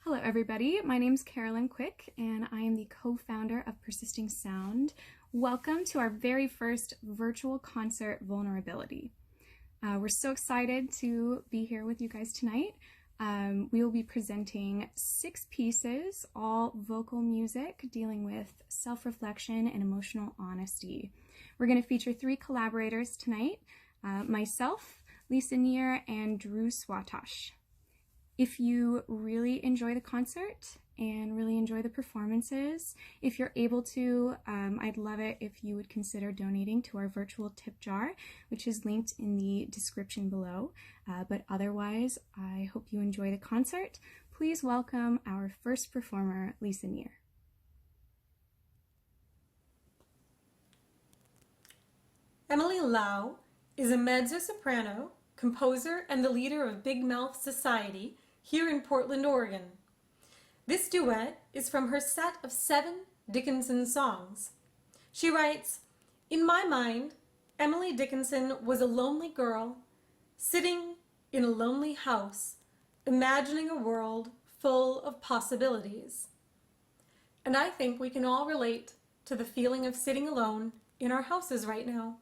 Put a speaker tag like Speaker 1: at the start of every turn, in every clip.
Speaker 1: Hello everybody, my name is Carolyn Quick and I am the co-founder of Persisting Sound. Welcome to our very first virtual concert Vulnerability. We're so excited to be here with you guys tonight. We will be presenting 6 pieces, all vocal music dealing with self-reflection and emotional honesty. We're going to feature 3 collaborators tonight, myself, Lisa Neher, and Swatosh. If you really enjoy the concert and really enjoy the performances, if you're able to, I'd love it if you would consider donating to our virtual tip jar, which is linked in the description below. But otherwise, I hope you enjoy the concert. Please welcome our first performer, Lisa Neher.
Speaker 2: Emily Lau is a mezzo-soprano, composer, and the leader of Big Mouth Society here in Portland, Oregon. This duet is from her set of 7 Dickinson songs. She writes, "In my mind, Emily Dickinson was a lonely girl sitting in a lonely house, imagining a world full of possibilities." And I think we can all relate to the feeling of sitting alone in our houses right now.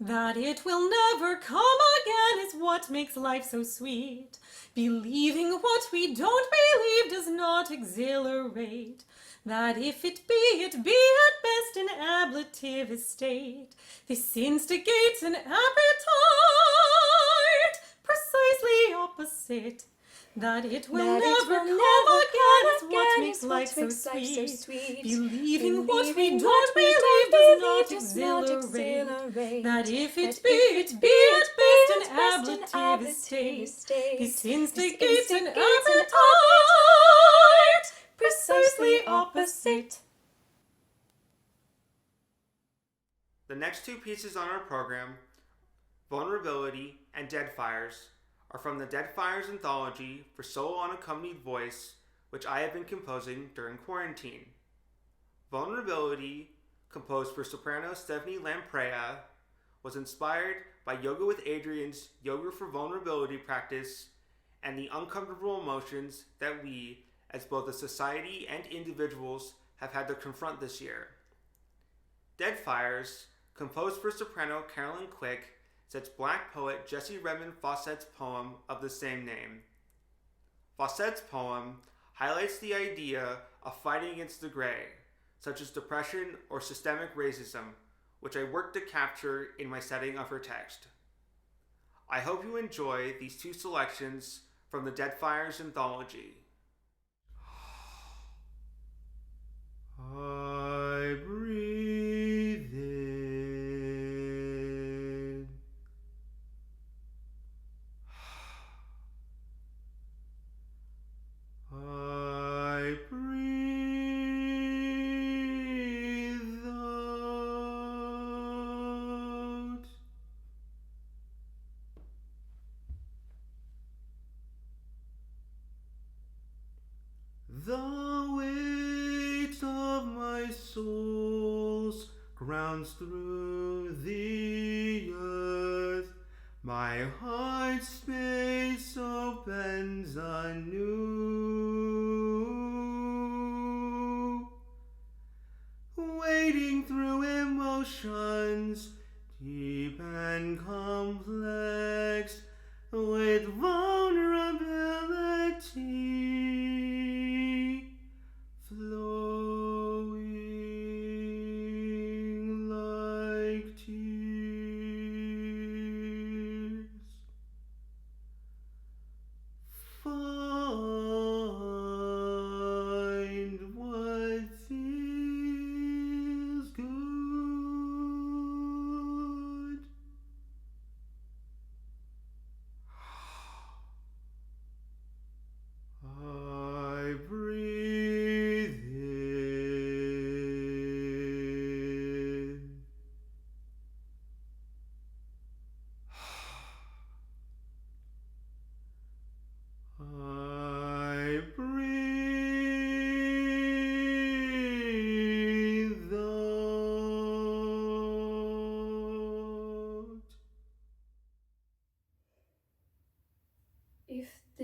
Speaker 2: That it will never come again is what makes life so sweet. Believing what we don't believe does not exhilarate. That if it be at best an ablative estate. This instigates an appetite precisely opposite. That it will never come again is what makes life so sweet. Believing what we don't believe does not exhilarate. That if it be at best an ablative estate. This instigates an appetite precisely opposite.
Speaker 3: The next 2 pieces on our program, Vulnerability and Dead Fires, are from the Dead Fires anthology for solo unaccompanied voice, which I have been composing during quarantine. Vulnerability, composed for soprano Stephanie Lamprey, was inspired by Yoga with Adrienne's Yoga for Vulnerability practice and the uncomfortable emotions that we, as both a society and individuals, have had to confront this year. Dead Fires, composed for soprano Carolyn Quick, sets Black poet Jessie Redmond Fawcett's poem of the same name. Fawcett's poem highlights the idea of fighting against the gray, such as depression or systemic racism, which I worked to capture in my setting of her text. I hope you enjoy these 2 selections from the Dead Fires anthology. I breathe in. I breathe out. The weight of my soul's grounds through the earth. My heart space opens anew, wading through emotions deep and complex with vulnerability flowing like tears falling.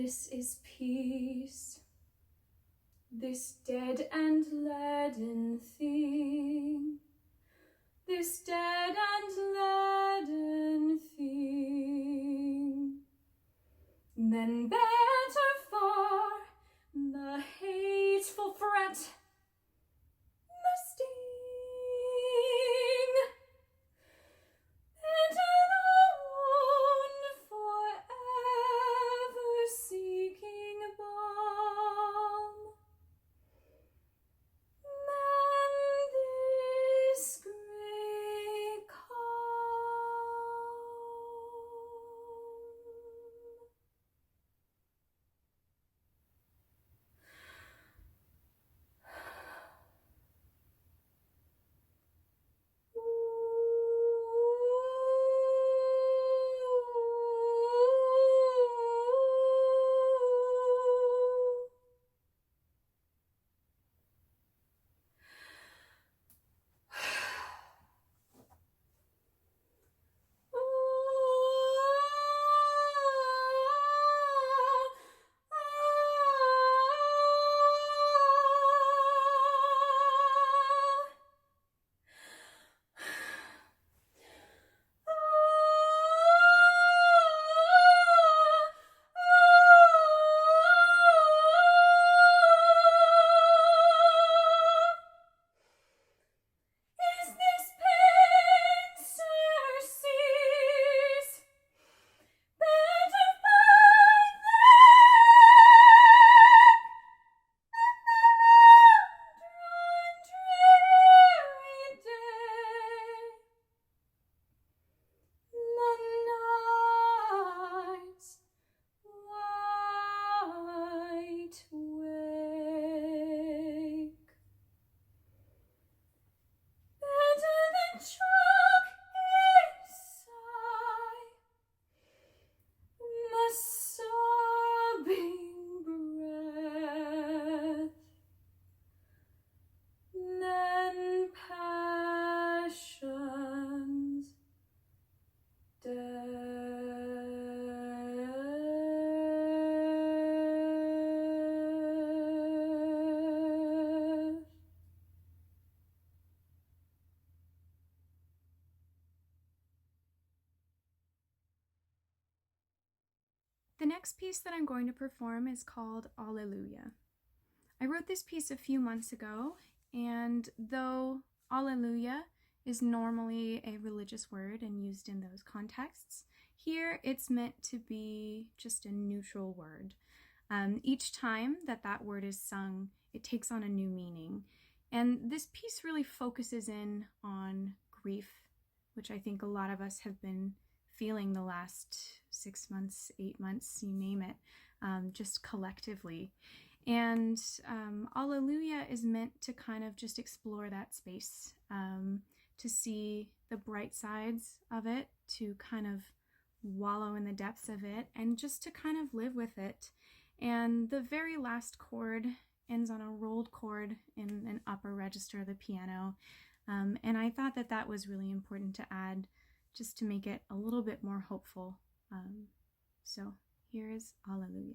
Speaker 1: This is peace, this dead and leaden thing, this dead and leaden thing. Then better far the hateful fret, the sting, better the wound forever seeking balm, than this grey calm. The next piece that I'm going to perform is called Alleluia. I wrote this piece a few months ago, and though Alleluia is normally a religious word and used in those contexts, here it's meant to be just a neutral word. Each time that word is sung, it takes on a new meaning. And this piece really focuses in on grief, which I think a lot of us have been feeling the last 6 months, 8 months, you name it, just collectively. And Alleluia is meant to kind of just explore that space, to see the bright sides of it, to kind of wallow in the depths of it, and just to kind of live with it. And the very last chord ends on a rolled chord in an upper register of the piano. And I thought that was really important to add, just to make it a little bit more hopeful. So here is Alleluia.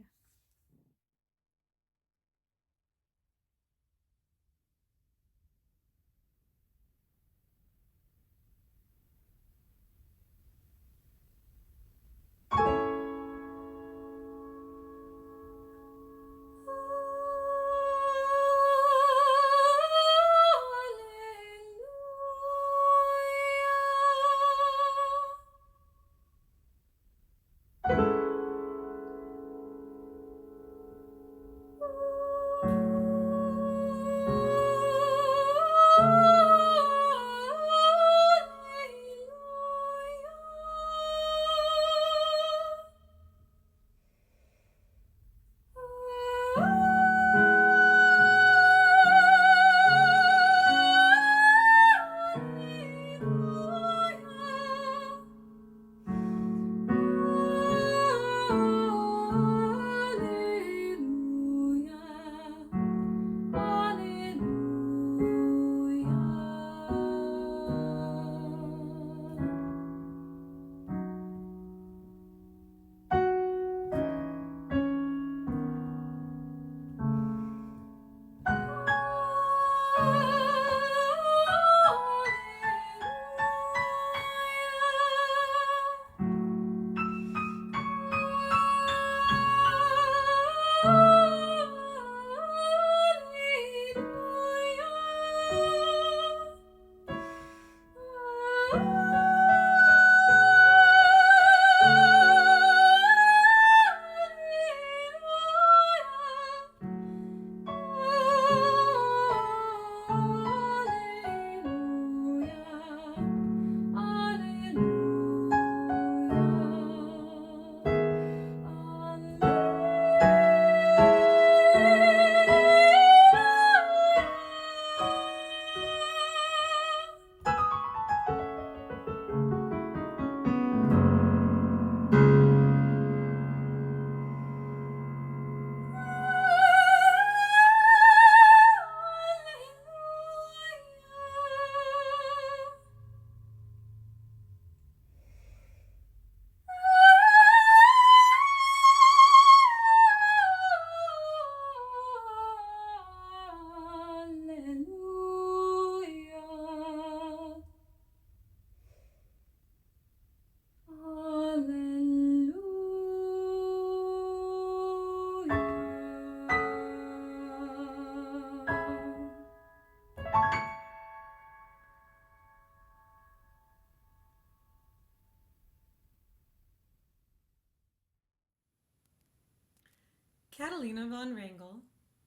Speaker 2: Catalina von Wrangell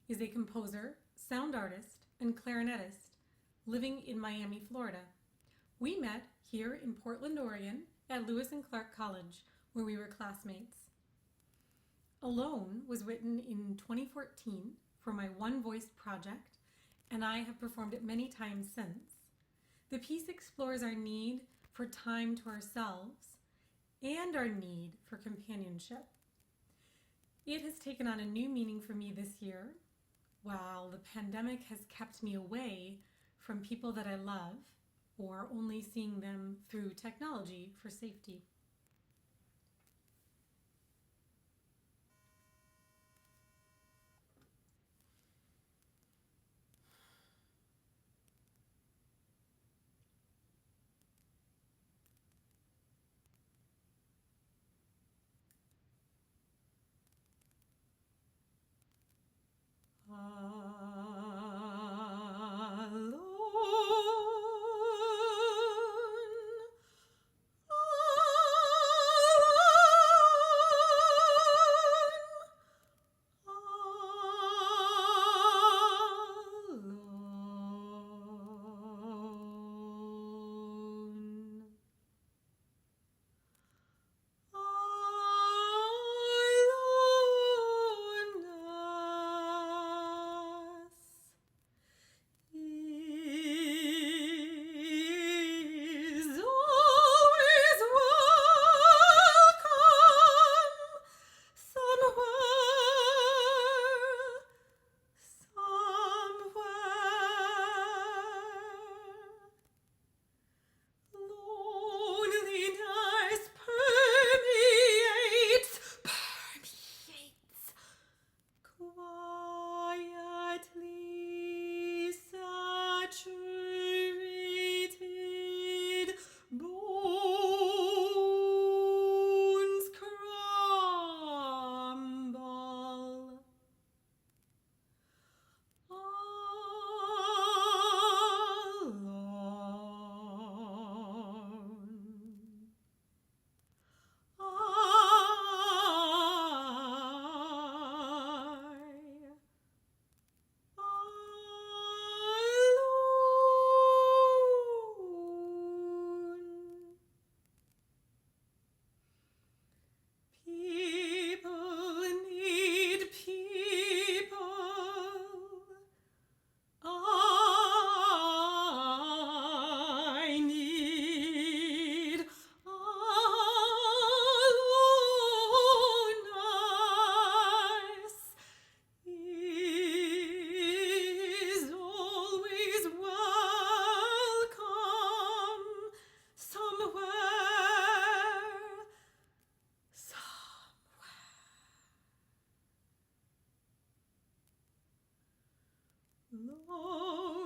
Speaker 2: is a composer, sound artist, and clarinetist living in Miami, Florida. We met here in Portland, Oregon at Lewis and Clark College, where we were classmates. Alone was written in 2014 for my One Voice project, and I have performed it many times since. The piece explores our need for time to ourselves and our need for companionship. It has taken on a new meaning for me this year, while the pandemic has kept me away from people that I love, or only seeing them through technology for safety.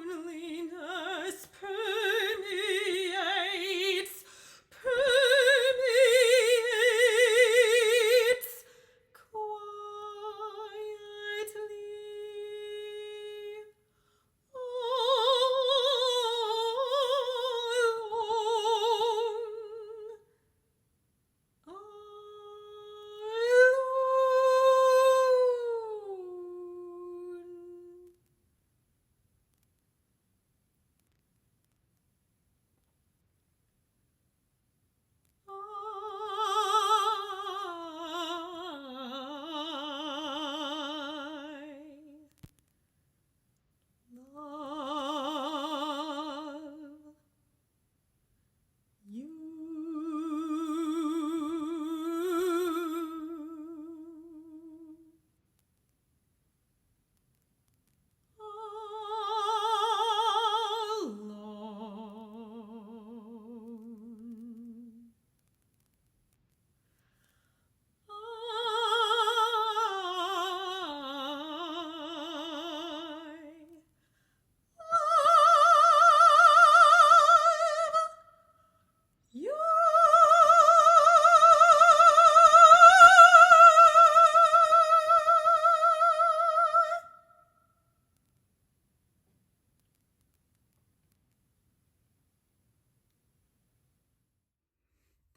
Speaker 2: Loneliness permeates quietly.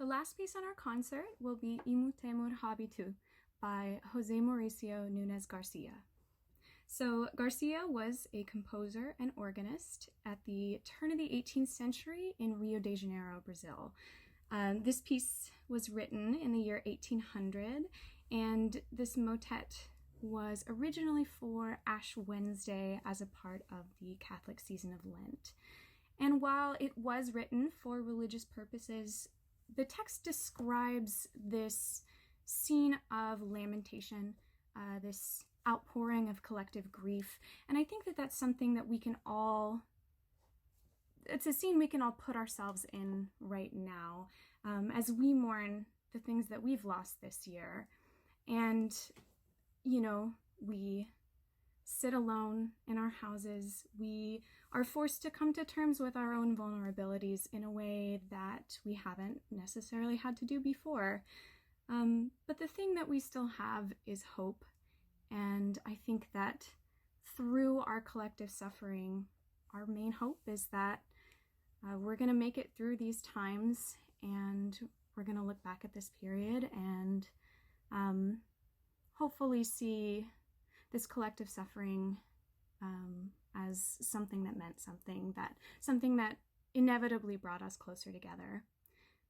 Speaker 1: The last piece on our concert will be Imu Temur Habitu by José Maurício Nunes Garcia. So Garcia was a composer and organist at the turn of the 18th century in Rio de Janeiro, Brazil. This piece was written in the year 1800, and this motet was originally for Ash Wednesday as a part of the Catholic season of Lent. And while it was written for religious purposes, the text describes this scene of lamentation, this outpouring of collective grief. And I think that that's something that it's a scene we can all put ourselves in right now as we mourn the things that we've lost this year. And, we sit alone in our houses. We are forced to come to terms with our own vulnerabilities in a way that we haven't necessarily had to do before. But the thing that we still have is hope. And I think that through our collective suffering, our main hope is that we're going to make it through these times, and we're going to look back at this period and hopefully see this collective suffering as something that meant something that inevitably brought us closer together.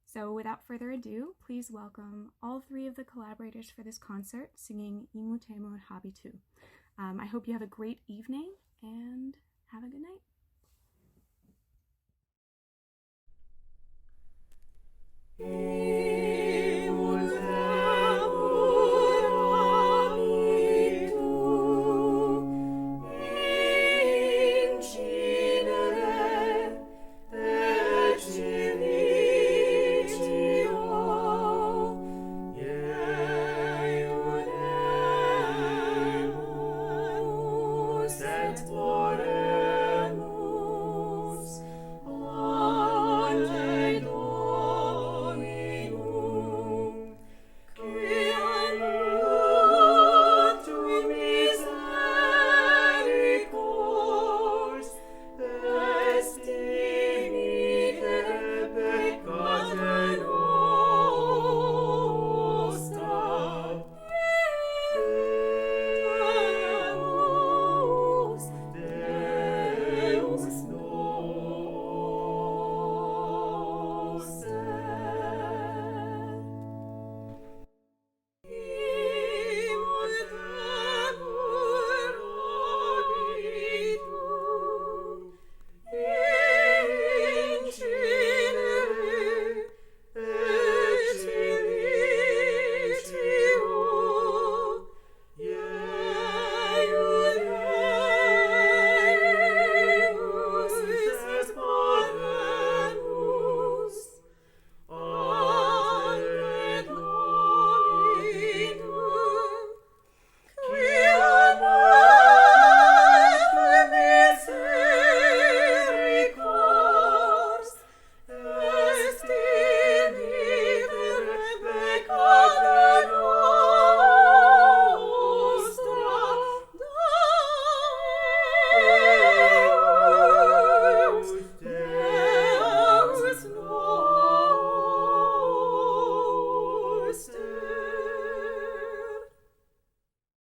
Speaker 1: So without further ado, please welcome all three of the collaborators for this concert singing Imu Temur Habitu. I hope you have a great evening and have a good night.